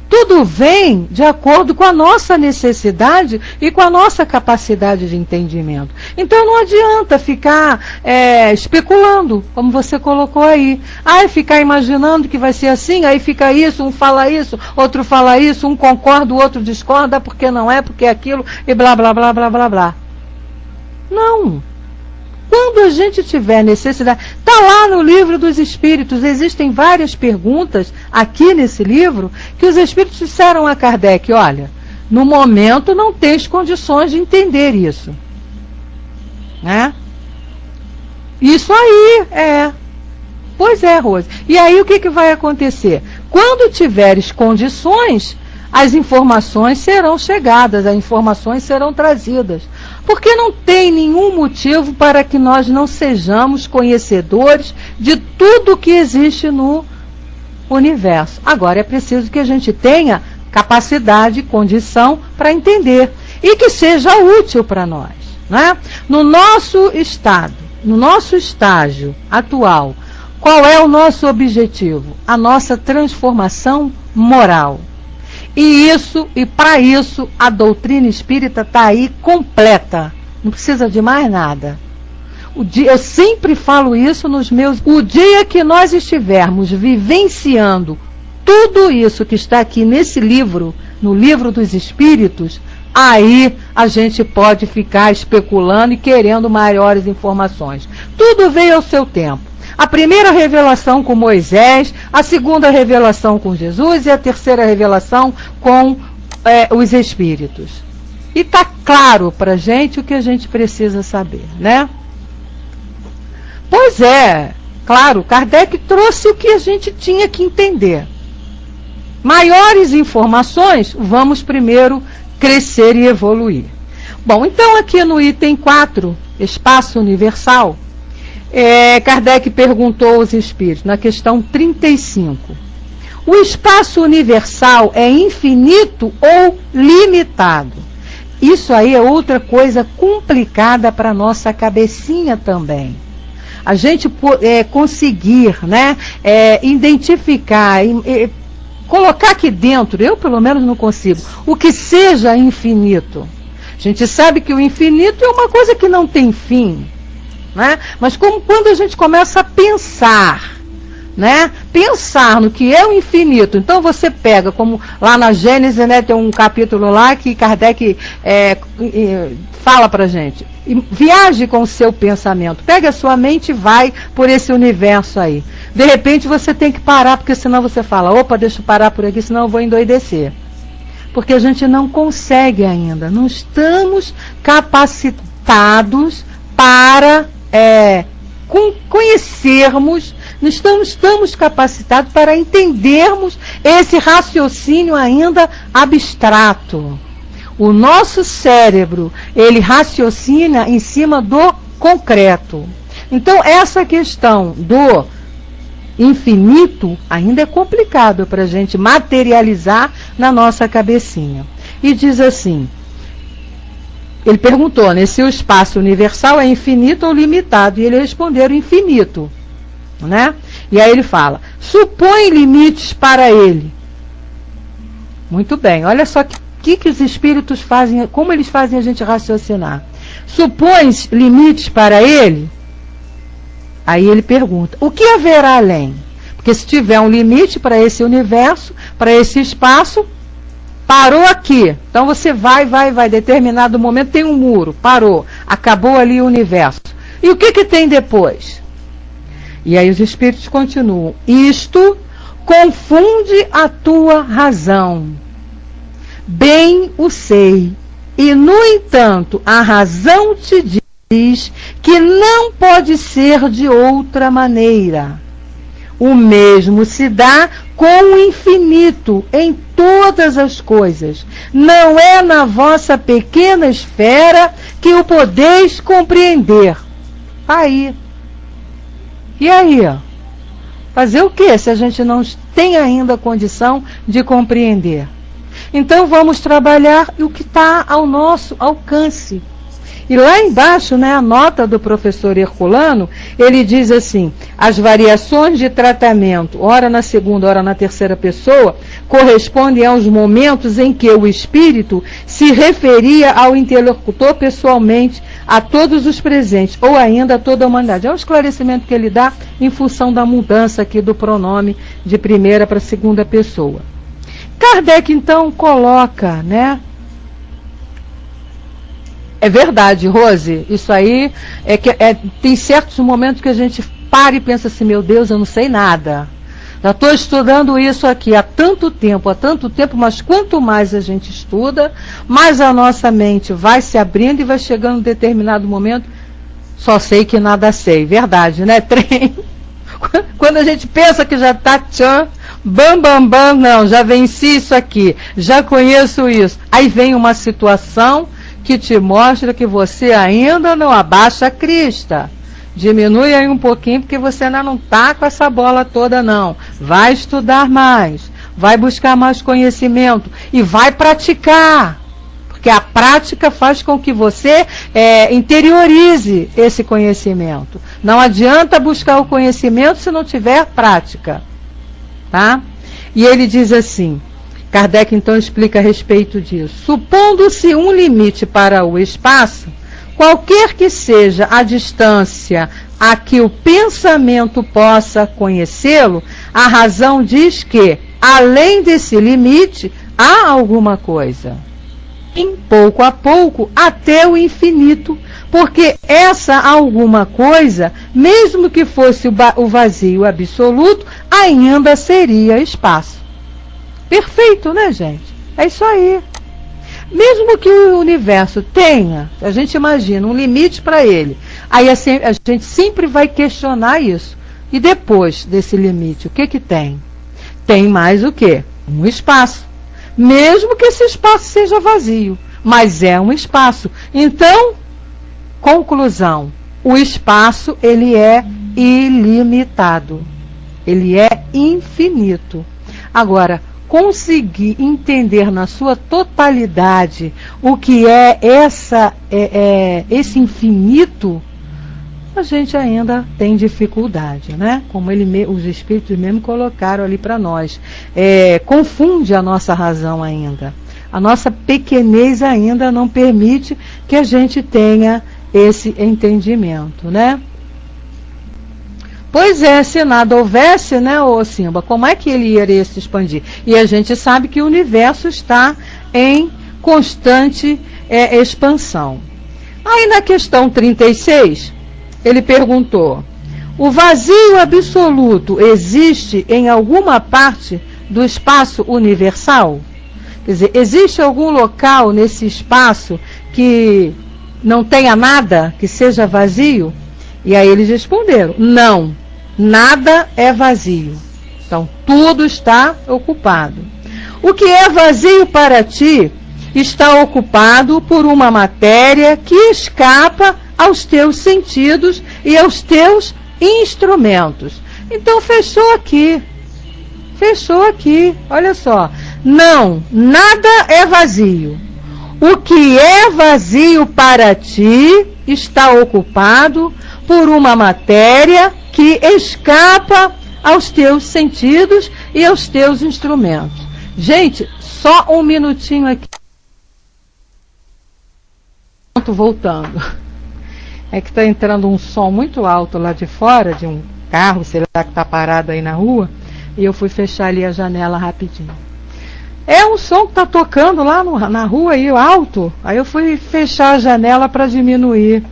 Tudo vem de acordo com a nossa necessidade e com a nossa capacidade de entendimento. Então não adianta ficar especulando, como você colocou aí. Ficar imaginando que vai ser assim, aí fica isso, um fala isso, outro fala isso, um concorda, o outro discorda, porque não é, porque é aquilo, e blá, blá, blá, blá, blá, blá. Não. Quando a gente tiver necessidade, está lá no livro dos Espíritos, existem várias perguntas aqui nesse livro, que os Espíritos disseram a Kardec, olha, no momento não tens condições de entender isso. Né? Isso aí, Pois é, Rose. E aí o que vai acontecer? Quando tiveres condições, as informações serão chegadas, as informações serão trazidas. Porque não tem nenhum motivo para que nós não sejamos conhecedores de tudo que existe no universo. Agora é preciso que a gente tenha capacidade, condição para entender e que seja útil para nós. Né? No nosso estado, no nosso estágio atual, qual é o nosso objetivo? A nossa transformação moral. E para isso, a doutrina espírita está aí completa. Não precisa de mais nada. Eu sempre falo isso nos meus... O dia que nós estivermos vivenciando tudo isso que está aqui nesse livro, no livro dos Espíritos, aí a gente pode ficar especulando e querendo maiores informações. Tudo veio ao seu tempo. A primeira revelação com Moisés, a segunda revelação com Jesus e a terceira revelação com os Espíritos. E está claro para a gente o que a gente precisa saber, né? Pois é, claro, Kardec trouxe o que a gente tinha que entender. Maiores informações, vamos primeiro crescer e evoluir. Bom, então aqui no item 4, Espaço Universal, Kardec perguntou aos Espíritos, na questão 35. O espaço universal é infinito ou limitado? Isso aí é outra coisa complicada para a nossa cabecinha também. A gente conseguir, né, identificar, colocar aqui dentro, eu pelo menos não consigo, o que seja infinito. A gente sabe que o infinito é uma coisa que não tem fim. Né? Mas quando a gente começa a pensar, né? Pensar no que é o infinito, então você pega, como lá na Gênesis, né, tem um capítulo lá que Kardec fala pra gente, viaje com o seu pensamento, pega a sua mente e vai por esse universo aí. De repente você tem que parar, porque senão você fala, opa, deixa eu parar por aqui, senão eu vou endoidecer. Porque a gente não consegue ainda, não estamos capacitados para conhecermos, não estamos capacitados para entendermos esse raciocínio ainda abstrato. O nosso cérebro, ele raciocina em cima do concreto. Então, essa questão do infinito ainda é complicado para a gente materializar na nossa cabecinha. E diz assim, ele perguntou, né, se o espaço universal é infinito ou limitado, e ele respondeu infinito, né? E aí ele fala, supõe limites para ele. Muito bem, olha só que os espíritos fazem, como eles fazem a gente raciocinar. Supões limites para ele? Aí ele pergunta, o que haverá além? Porque se tiver um limite para esse universo, para esse espaço, parou aqui. Então você vai, determinado momento tem um muro, parou, acabou ali o universo. E o que tem depois? E aí os espíritos continuam, isto confunde a tua razão. Bem o sei, e no entanto a razão te diz que não pode ser de outra maneira. O mesmo se dá com o infinito em todas as coisas. Não é na vossa pequena esfera que o podeis compreender. Aí. E aí, ó? Fazer o que se a gente não tem ainda a condição de compreender? Então vamos trabalhar o que está ao nosso alcance. E lá embaixo, né, a nota do professor Herculano, ele diz assim: as variações de tratamento, ora na segunda, ora na terceira pessoa, correspondem aos momentos em que o espírito se referia ao interlocutor pessoalmente, a todos os presentes, ou ainda a toda a humanidade. É um esclarecimento que ele dá em função da mudança aqui do pronome de primeira para segunda pessoa. Kardec, então, coloca, né? É verdade, Rose, isso aí tem certos momentos que a gente para e pensa assim, meu Deus, eu não sei nada. Já estou estudando isso aqui há tanto tempo, mas quanto mais a gente estuda, mais a nossa mente vai se abrindo e vai chegando em determinado momento, só sei que nada sei. Verdade, né, trem? Quando a gente pensa que já está bam, bam, bam, não, já venci isso aqui, já conheço isso. Aí vem uma situação que te mostra que você ainda não abaixa a crista. Diminui aí um pouquinho, porque você ainda não está com essa bola toda, não. Vai estudar mais, vai buscar mais conhecimento e vai praticar. Porque a prática faz com que você interiorize esse conhecimento. Não adianta buscar o conhecimento se não tiver prática. Tá? E ele diz assim, Kardec então explica a respeito disso. Supondo-se um limite para o espaço, qualquer que seja a distância a que o pensamento possa conhecê-lo, a razão diz que, além desse limite, há alguma coisa. Em pouco a pouco, até o infinito, porque essa alguma coisa, mesmo que fosse o vazio absoluto, ainda seria espaço. Perfeito, né, gente? É isso aí. Mesmo que o universo tenha, a gente imagina, um limite para ele, aí a gente sempre vai questionar isso. E depois desse limite, o que que tem? Tem mais o quê? Um espaço. Mesmo que esse espaço seja vazio, mas é um espaço. Então, conclusão, o espaço, ele é ilimitado. Ele é infinito. Agora, conseguir entender na sua totalidade o que é esse infinito, a gente ainda tem dificuldade, né? Como os espíritos mesmo colocaram ali para nós. Confunde a nossa razão ainda. A nossa pequenez ainda não permite que a gente tenha esse entendimento, né? Pois é, se nada houvesse, né, ô Simba, como é que ele iria se expandir? E a gente sabe que o universo está em constante expansão. Aí na questão 36, ele perguntou, o vazio absoluto existe em alguma parte do espaço universal? Quer dizer, existe algum local nesse espaço que não tenha nada, que seja vazio? E aí eles responderam, não, nada é vazio. Então, tudo está ocupado. O que é vazio para ti está ocupado por uma matéria que escapa aos teus sentidos e aos teus instrumentos. Então, fechou aqui. Fechou aqui. Olha só. Não, nada é vazio. O que é vazio para ti está ocupado por uma matéria que escapa aos teus sentidos e aos teus instrumentos. Gente, só um minutinho aqui. Voltando. É que está entrando um som muito alto lá de fora, de um carro, sei lá, que está parado aí na rua, e eu fui fechar ali a janela rapidinho. É um som que está tocando lá na rua aí, alto. Aí eu fui fechar a janela para diminuir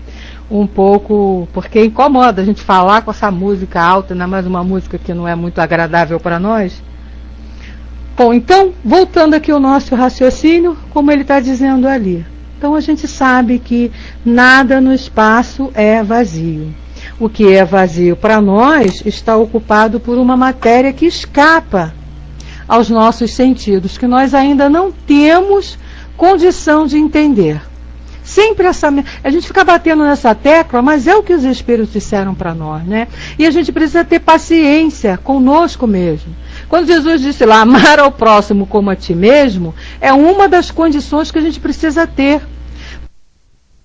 um pouco, porque incomoda a gente falar com essa música alta, ainda mais uma música que não é muito agradável para nós. Bom, então, voltando aqui ao nosso raciocínio, como ele está dizendo ali. Então a gente sabe que nada no espaço é vazio. O que é vazio para nós está ocupado por uma matéria que escapa aos nossos sentidos, que nós ainda não temos condição de entender. Sempre a gente fica batendo nessa tecla, mas é o que os Espíritos disseram para nós, né? E a gente precisa ter paciência conosco mesmo. Quando Jesus disse lá, amar ao próximo como a ti mesmo, é uma das condições que a gente precisa ter.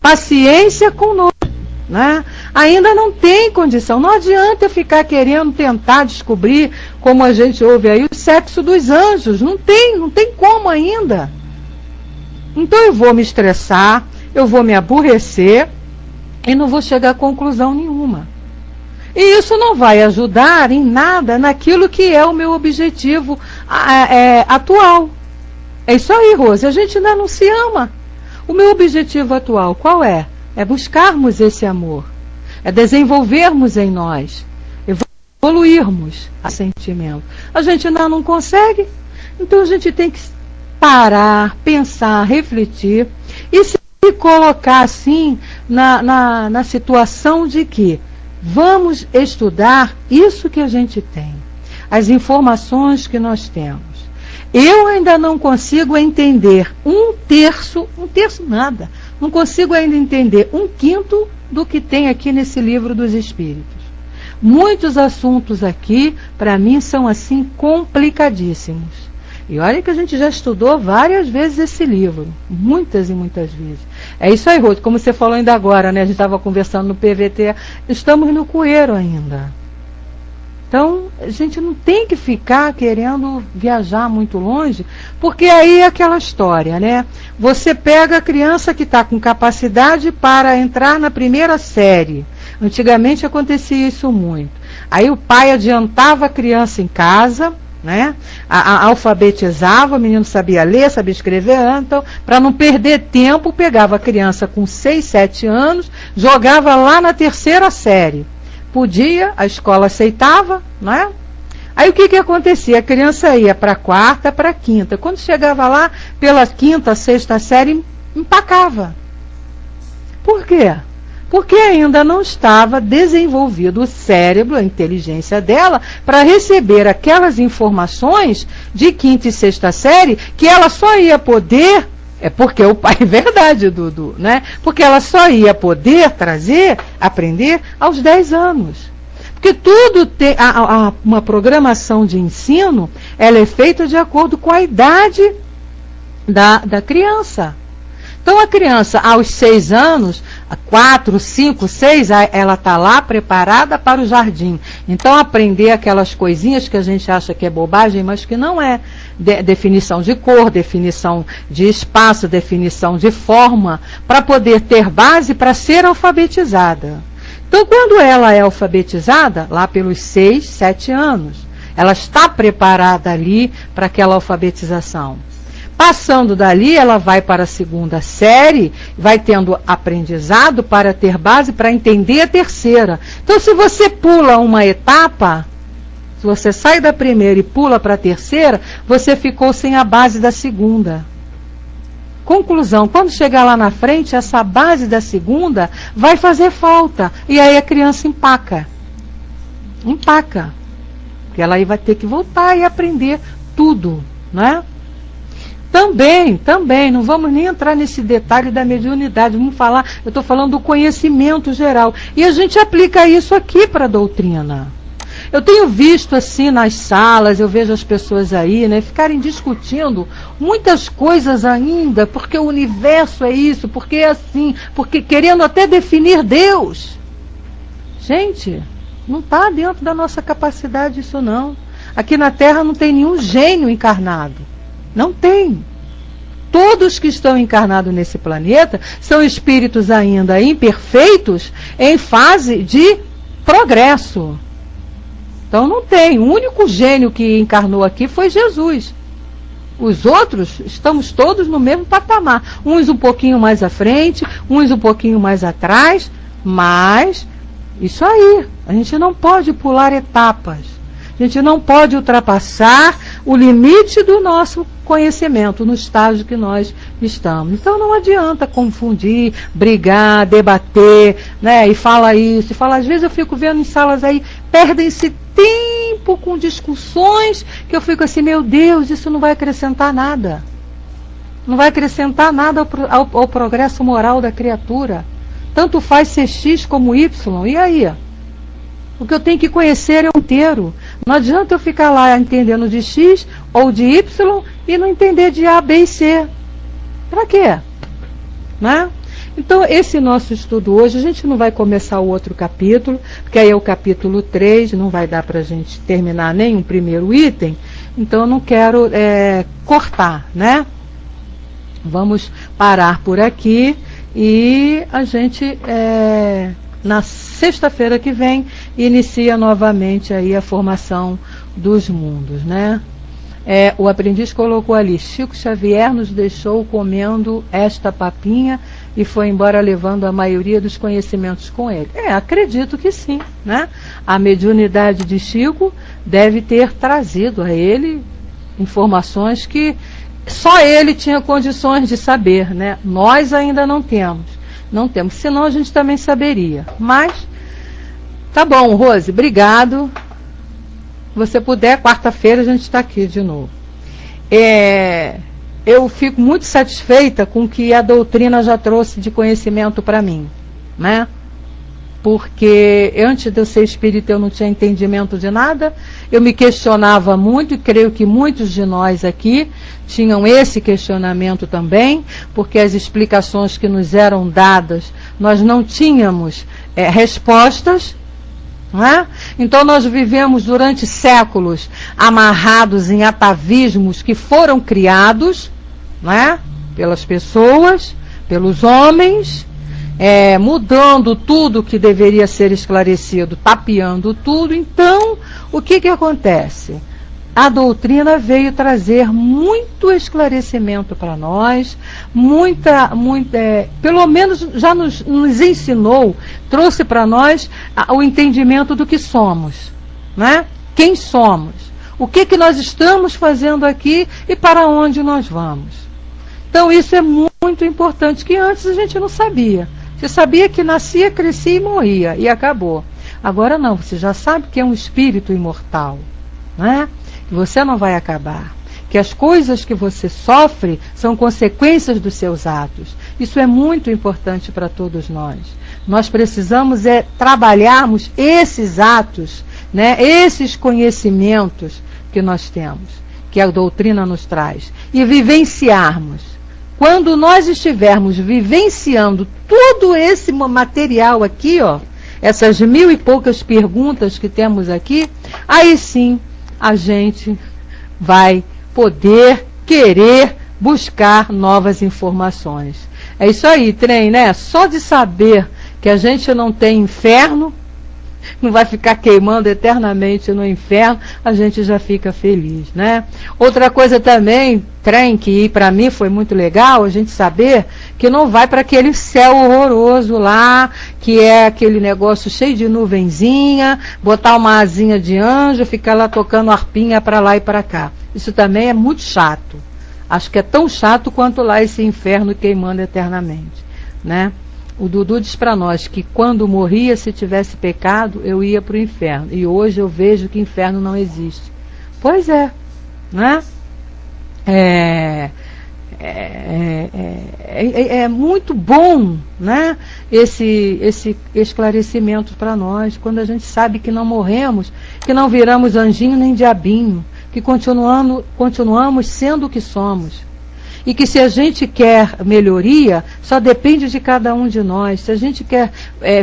Paciência conosco, né? Ainda não tem condição. Não adianta ficar querendo tentar descobrir, como a gente ouve aí, o sexo dos anjos. Não tem como ainda. Então eu vou me estressar, eu vou me aborrecer e não vou chegar a conclusão nenhuma. E isso não vai ajudar em nada naquilo que é o meu objetivo atual. É isso aí, Rose, a gente ainda não se ama. O meu objetivo atual qual é? É buscarmos esse amor, é desenvolvermos em nós, evoluirmos a sentimento. A gente ainda não consegue, então a gente tem que parar, pensar, refletir e se colocar assim na situação de que vamos estudar isso que a gente tem, as informações que nós temos. Eu ainda não consigo entender um terço nada, não consigo ainda entender 1/5 do que tem aqui nesse livro dos Espíritos. Muitos assuntos aqui, para mim, são assim complicadíssimos. E olha que a gente já estudou várias vezes esse livro, muitas e muitas vezes. É isso aí, Ruth, como você falou ainda agora, né? A gente estava conversando no PVT, estamos no coeiro ainda. Então, a gente não tem que ficar querendo viajar muito longe, porque aí é aquela história, né? Você pega a criança que está com capacidade para entrar na primeira série. Antigamente acontecia isso muito. Aí o pai adiantava a criança em casa, né? Alfabetizava, o menino sabia ler, sabia escrever, então, para não perder tempo, pegava a criança com 6, 7 anos, jogava lá na terceira série. Podia, a escola aceitava, né? Aí o que acontecia? A criança ia para a quarta, para a quinta. Quando chegava lá, pela quinta, sexta série, empacava. Por quê? Porque ainda não estava desenvolvido o cérebro, a inteligência dela, para receber aquelas informações de quinta e sexta série que ela só ia poder, porque o pai é verdade, Dudu, né? Porque ela só ia poder trazer, aprender aos 10 anos. Porque tudo tem, uma programação de ensino, ela é feita de acordo com a idade da criança. Então a criança, aos 6 anos, 4, 5, 6, ela está lá preparada para o jardim. Então aprender aquelas coisinhas que a gente acha que é bobagem, mas que não é. Definição de cor, definição de espaço, definição de forma, para poder ter base para ser alfabetizada. Então quando ela é alfabetizada, lá pelos 6, 7 anos, ela está preparada ali para aquela alfabetização. Passando dali, ela vai para a segunda série, vai tendo aprendizado para ter base para entender a terceira. Então, se você pula uma etapa, se você sai da primeira e pula para a terceira, você ficou sem a base da segunda. Conclusão, quando chegar lá na frente, essa base da segunda vai fazer falta. E aí a criança empaca. Empaca. Porque ela aí vai ter que voltar e aprender tudo, né? Também, não vamos nem entrar nesse detalhe da mediunidade, vamos falar, eu estou falando do conhecimento geral. E a gente aplica isso aqui para a doutrina. Eu tenho visto assim nas salas, eu vejo as pessoas aí, né, ficarem discutindo muitas coisas ainda, porque o universo é isso, porque é assim, porque querendo até definir Deus. Gente, não está dentro da nossa capacidade isso não. Aqui na Terra não tem nenhum gênio encarnado. Não tem. Todos que estão encarnados nesse planeta são espíritos ainda imperfeitos em fase de progresso. Então não tem. O único gênio que encarnou aqui foi Jesus. Os outros, estamos todos no mesmo patamar. Uns um pouquinho mais à frente, uns um pouquinho mais atrás, mas isso aí, a gente não pode pular etapas. A gente não pode ultrapassar o limite do nosso conhecimento no estágio que nós estamos. Então não adianta confundir, brigar, debater, né? E fala isso, e fala, às vezes eu fico vendo em salas aí perdem-se tempo com discussões que eu fico assim, meu Deus, isso não vai acrescentar nada. Não vai acrescentar nada ao progresso moral da criatura. Tanto faz ser X como Y. E aí? O que eu tenho que conhecer é o inteiro. Não adianta eu ficar lá entendendo de X ou de Y e não entender de A, B e C. Para quê? Né? Então, esse nosso estudo hoje, a gente não vai começar o outro capítulo, porque aí é o capítulo 3, não vai dar para a gente terminar nem o primeiro item, então eu não quero cortar, né? Vamos parar por aqui e a gente, na sexta-feira que vem, inicia novamente aí a formação dos mundos, né? O aprendiz colocou ali, Chico Xavier nos deixou comendo esta papinha e foi embora levando a maioria dos conhecimentos com ele. Acredito que sim, né? A mediunidade de Chico deve ter trazido a ele informações que só ele tinha condições de saber, né? Nós ainda não temos, senão a gente também saberia. Mas, tá bom, Rose, obrigado. Se você puder, quarta-feira a gente está aqui de novo. Eu fico muito satisfeita com o que a doutrina já trouxe de conhecimento para mim, né? Porque antes de eu ser espírita eu não tinha entendimento de nada, eu me questionava muito e creio que muitos de nós aqui tinham esse questionamento também, porque as explicações que nos eram dadas, nós não tínhamos respostas. Não é? Então nós vivemos durante séculos amarrados em atavismos que foram criados, não é? Pelas pessoas, pelos homens, mudando tudo que deveria ser esclarecido, tapeando tudo. Então, o que acontece? A doutrina veio trazer muito esclarecimento para nós, pelo menos já nos ensinou, trouxe para nós o entendimento do que somos, né? Quem somos, o que nós estamos fazendo aqui e para onde nós vamos. Então isso é muito importante, que antes a gente não sabia. Você sabia que nascia, crescia e morria, e acabou. Agora não, você já sabe que é um espírito imortal, né? Que você não vai acabar, que as coisas que você sofre são consequências dos seus atos. Isso é muito importante para todos nós. Nós precisamos trabalharmos esses atos, né, esses conhecimentos que nós temos, que a doutrina nos traz, e vivenciarmos. Quando nós estivermos vivenciando todo esse material aqui, essas 1000 e poucas perguntas que temos aqui, aí sim a gente vai poder querer buscar novas informações. É isso aí, trem, né? Só de saber que a gente não tem inferno, não vai ficar queimando eternamente no inferno, a gente já fica feliz, né? Outra coisa também, trem, que para mim foi muito legal, a gente saber que não vai para aquele céu horroroso lá, que é aquele negócio cheio de nuvenzinha, botar uma asinha de anjo, ficar lá tocando harpinha para lá e para cá. Isso também é muito chato. Acho que é tão chato quanto lá esse inferno queimando eternamente, né? O Dudu diz para nós que quando morria, se tivesse pecado, eu ia para o inferno. E hoje eu vejo que inferno não existe. Pois é, né? É muito bom, né? Esse esclarecimento para nós, quando a gente sabe que não morremos, que não viramos anjinho nem diabinho, que continuamos sendo o que somos. E que se a gente quer melhoria, só depende de cada um de nós. Se a gente quer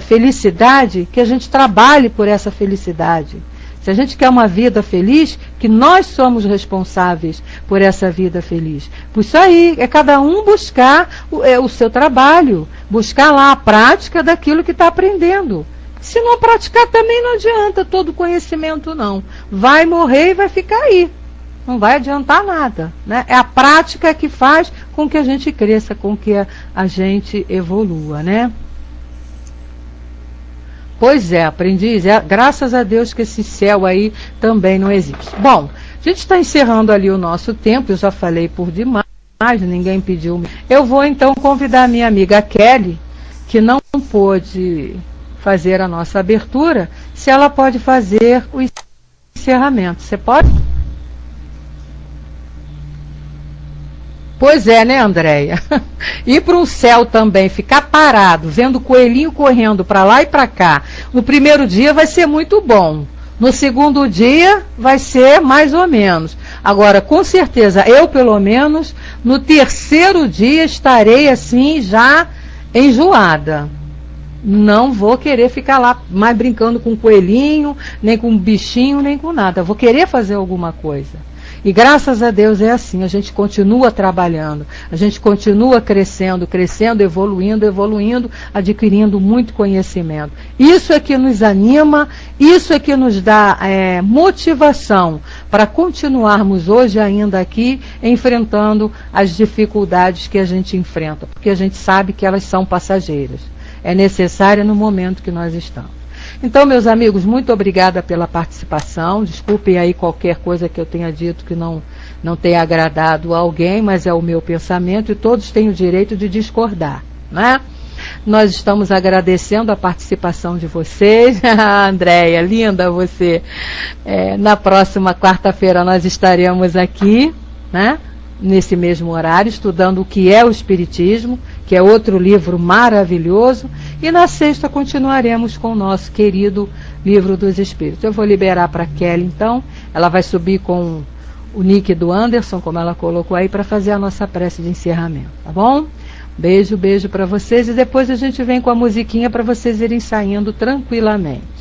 felicidade, que a gente trabalhe por essa felicidade. Se a gente quer uma vida feliz, que nós somos responsáveis por essa vida feliz. Por isso aí, é cada um buscar o seu trabalho, buscar lá a prática daquilo que está aprendendo. Se não praticar também não adianta todo conhecimento não. Vai morrer e vai ficar aí. Não vai adiantar nada, né? É a prática que faz com que a gente cresça, com que a gente evolua, né? Pois é, aprendiz, graças a Deus que esse céu aí também não existe. Bom, a gente está encerrando ali o nosso tempo, eu já falei por demais, ninguém pediu. Eu vou então convidar a minha amiga Kelly, que não pôde fazer a nossa abertura, se ela pode fazer o encerramento. Você pode? Pois é, né, Andréia? Ir para um céu também, ficar parado, vendo o coelhinho correndo para lá e para cá. No primeiro dia vai ser muito bom. No segundo dia vai ser mais ou menos. Agora, com certeza, eu pelo menos, no terceiro dia estarei assim já enjoada. Não vou querer ficar lá mais brincando com coelhinho, nem com bichinho, nem com nada. Vou querer fazer alguma coisa. E graças a Deus é assim, a gente continua trabalhando, a gente continua crescendo, evoluindo, adquirindo muito conhecimento. Isso é que nos anima, isso é que nos dá motivação para continuarmos hoje ainda aqui enfrentando as dificuldades que a gente enfrenta, porque a gente sabe que elas são passageiras. É necessária no momento que nós estamos. Então, meus amigos, muito obrigada pela participação. Desculpem aí qualquer coisa que eu tenha dito que não tenha agradado a alguém, mas é o meu pensamento e todos têm o direito de discordar, né? Nós estamos agradecendo a participação de vocês. Andréia, linda você. Na próxima quarta-feira nós estaremos aqui, né? Nesse mesmo horário, estudando o que é o Espiritismo, que é outro livro maravilhoso, e na sexta continuaremos com o nosso querido Livro dos Espíritos. Eu vou liberar para a Kelly, então, ela vai subir com o nick do Anderson, como ela colocou aí, para fazer a nossa prece de encerramento, tá bom? Beijo para vocês, e depois a gente vem com a musiquinha para vocês irem saindo tranquilamente.